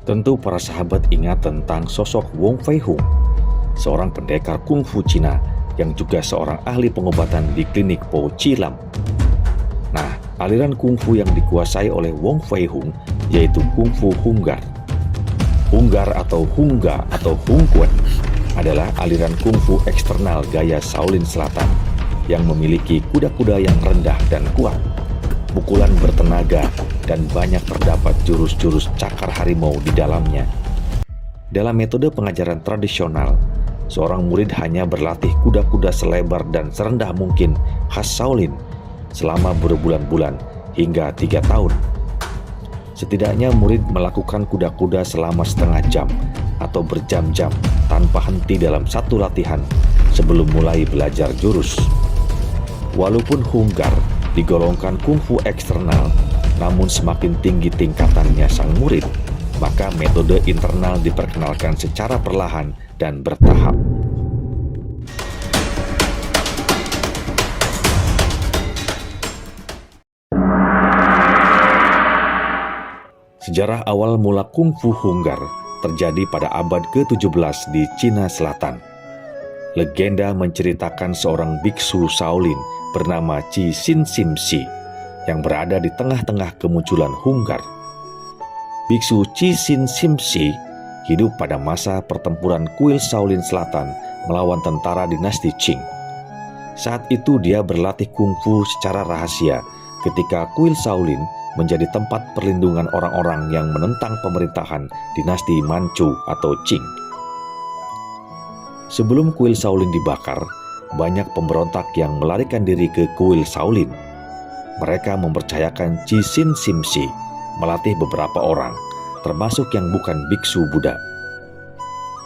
Tentu para sahabat ingat tentang sosok Wong Fei Hung, seorang pendekar kungfu Cina yang juga seorang ahli pengobatan di klinik Po Chi Lam. Nah, aliran kungfu yang dikuasai oleh Wong Fei Hung yaitu kungfu Hunggar. Hunggar atau Hungga atau Hung Kuan adalah aliran kungfu eksternal gaya Shaolin Selatan yang memiliki kuda-kuda yang rendah dan kuat, pukulan bertenaga, dan banyak terdapat jurus-jurus cakar harimau di dalamnya. Dalam metode pengajaran tradisional, seorang murid hanya berlatih kuda-kuda selebar dan serendah mungkin khas Shaolin selama berbulan-bulan hingga 3 tahun. Setidaknya murid melakukan kuda-kuda selama setengah jam atau berjam-jam tanpa henti dalam satu latihan sebelum mulai belajar jurus. Walaupun Hunggar digolongkan kungfu eksternal, namun semakin tinggi tingkatannya sang murid, maka metode internal diperkenalkan secara perlahan dan bertahap. Sejarah awal mula kungfu Hunggar terjadi pada abad ke-17 di Cina Selatan. Legenda menceritakan seorang biksu Shaolin bernama Qi Xin Sim Si yang berada di tengah-tengah kemunculan Hunggar. Biksu Qi Xin Sim Si hidup pada masa pertempuran kuil Shaolin Selatan melawan tentara dinasti Qing. Saat itu dia berlatih kungfu secara rahasia ketika kuil Shaolin menjadi tempat perlindungan orang-orang yang menentang pemerintahan dinasti Manchu atau Qing. Sebelum kuil Shaolin dibakar, banyak pemberontak yang melarikan diri ke kuil Shaolin. Mereka mempercayakan Qi Xin Sim Si melatih beberapa orang, termasuk yang bukan biksu Buddha.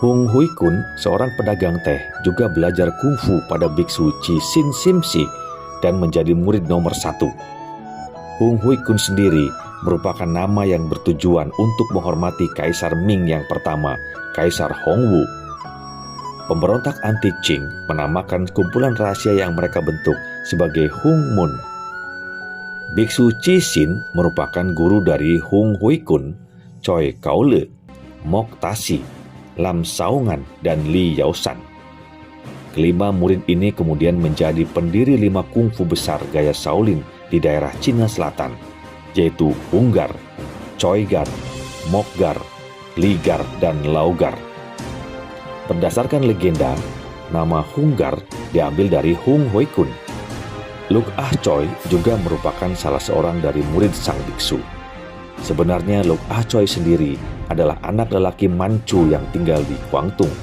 Hung Hui Kun, seorang pedagang teh, juga belajar kungfu pada biksu Qi Xin Sim Si dan menjadi murid nomor 1. Hung Hui Kun sendiri merupakan nama yang bertujuan untuk menghormati Kaisar Ming yang pertama, Kaisar Hongwu. Pemberontak anti Qing menamakan kumpulan rahasia yang mereka bentuk sebagai Hung Mun. Biksu Qi Xin merupakan guru dari Hung Hui Kun, Choi Kaole, Mok Tasi, Lam Saungan, dan Li Yaosan. Kelima murid ini kemudian menjadi pendiri 5 kungfu besar gaya Shaolin di daerah Cina Selatan, yaitu Hunggar, Choigar, Mokgar, Ligar, dan Laogar. Berdasarkan legenda, nama Hunggar diambil dari Hung Hui Kun. Luk Ah Choi juga merupakan salah seorang dari murid sang biksu. Sebenarnya Luk Ah Choi sendiri adalah anak lelaki Manchu yang tinggal di Guangdong.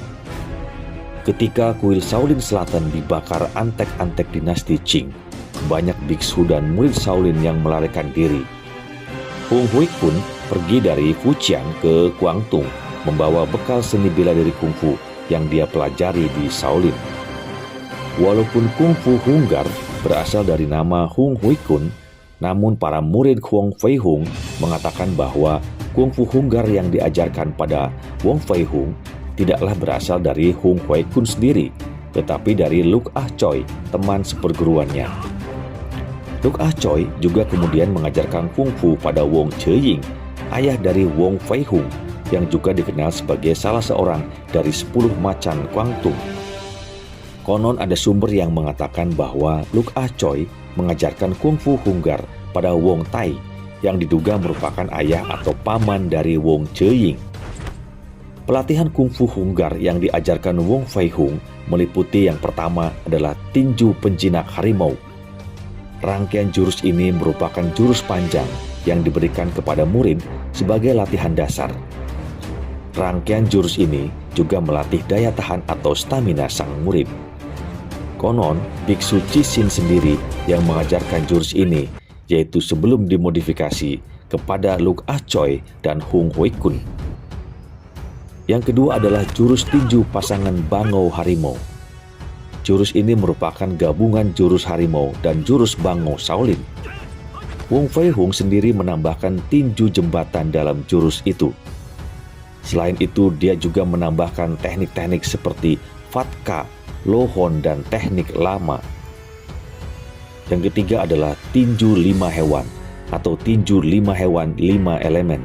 Ketika kuil Shaolin Selatan dibakar antek-antek dinasti Qing, banyak biksu dan murid Shaolin yang melarikan diri. Hung Hui Kun pergi dari Fujian ke Guangdong membawa bekal seni bela diri kungfu yang dia pelajari di Shaolin. Walaupun kungfu Hunggar berasal dari nama Hung Hui Kun, namun para murid Wong Fei Hung mengatakan bahwa kungfu Hunggar yang diajarkan pada Wong Fei Hung tidaklah berasal dari Hung Hui Kun sendiri, tetapi dari Luk Ah Choi, teman seperguruannya. Luk Ah Choi juga kemudian mengajarkan kungfu pada Wong Che-ying, ayah dari Wong Fei Hung, yang juga dikenal sebagai salah seorang dari 10 macan Guangdong. Konon ada sumber yang mengatakan bahwa Luk Ah Choi mengajarkan kungfu Hunggar pada Wong Tai, yang diduga merupakan ayah atau paman dari Wong Che-ying. Pelatihan kungfu Hunggar yang diajarkan Wong Fei Hung meliputi yang pertama adalah tinju penjinak harimau. Rangkaian jurus ini merupakan jurus panjang yang diberikan kepada murid sebagai latihan dasar. Rangkaian jurus ini juga melatih daya tahan atau stamina sang murid. Konon, biksu Qi Xin sendiri yang mengajarkan jurus ini, yaitu sebelum dimodifikasi kepada Luk Ah Choi dan Hung Hui Kun. Yang kedua adalah jurus tinju pasangan bangau harimau. Jurus ini merupakan gabungan jurus harimau dan jurus bangau Shaolin. Wong Fei Hung sendiri menambahkan tinju jembatan dalam jurus itu. Selain itu, dia juga menambahkan teknik-teknik seperti fatka, lohon, dan teknik lama. Yang ketiga adalah tinju 5 hewan atau tinju 5 hewan 5 elemen.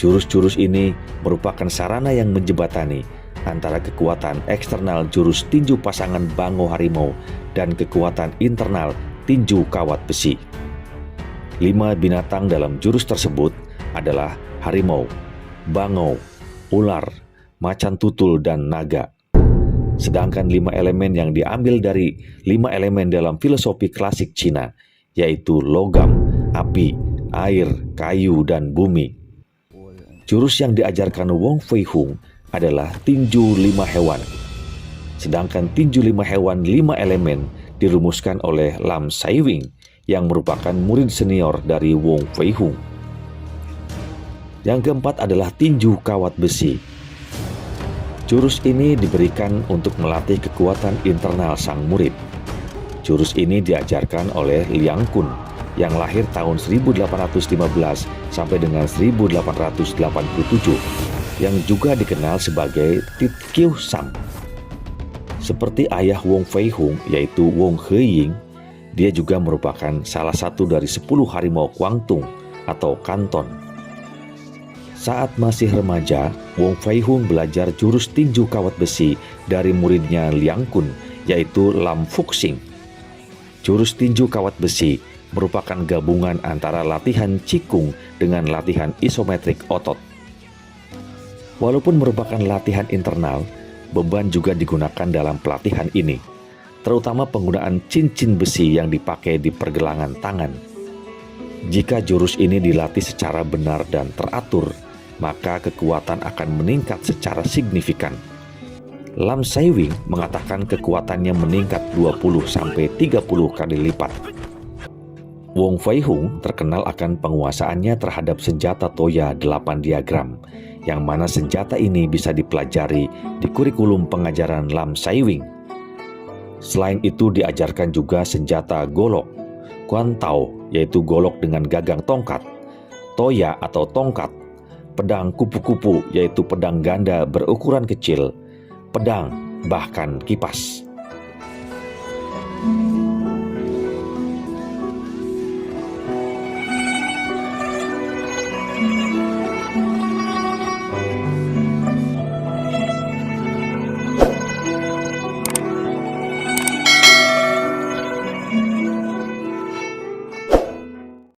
Jurus-jurus ini merupakan sarana yang menjembatani antara kekuatan eksternal jurus tinju pasangan Bango Harimau dan kekuatan internal tinju kawat besi. 5 binatang dalam jurus tersebut adalah harimau, bangau, ular, macan tutul, dan naga. Sedangkan 5 elemen yang diambil dari 5 elemen dalam filosofi klasik Cina, yaitu logam, api, air, kayu, dan bumi. Jurus yang diajarkan Wong Fei Hung adalah tinju 5 hewan. Sedangkan tinju 5 hewan 5 elemen dirumuskan oleh Lam Sai Wing yang merupakan murid senior dari Wong Fei Hung. Yang keempat adalah tinju kawat besi. Jurus ini diberikan untuk melatih kekuatan internal sang murid. Jurus ini diajarkan oleh Liang Kun yang lahir tahun 1815 sampai dengan 1887, yang juga dikenal sebagai Tit Kiu Sam. Seperti ayah Wong Fei Hung, yaitu Wong He Ying, dia juga merupakan salah satu dari 10 harimau Guangdong atau Kanton. Saat masih remaja, Wong Fei Hung belajar jurus tinju kawat besi dari muridnya Liang Kun, yaitu Lam Fuxing. Jurus tinju kawat besi merupakan gabungan antara latihan Qigong dengan latihan isometrik otot. Walaupun merupakan latihan internal, beban juga digunakan dalam pelatihan ini, terutama penggunaan cincin besi yang dipakai di pergelangan tangan. Jika jurus ini dilatih secara benar dan teratur, maka kekuatan akan meningkat secara signifikan. Lam Sai Wing mengatakan kekuatannya meningkat 20-30 kali lipat. Wong Fei Hung terkenal akan penguasaannya terhadap senjata Toya 8 diagram, yang mana senjata ini bisa dipelajari di kurikulum pengajaran Lam Sai Wing. Selain itu diajarkan juga senjata golok, Guan Tao yaitu golok dengan gagang tongkat, Toya atau tongkat, pedang kupu-kupu yaitu pedang ganda berukuran kecil, pedang, bahkan kipas.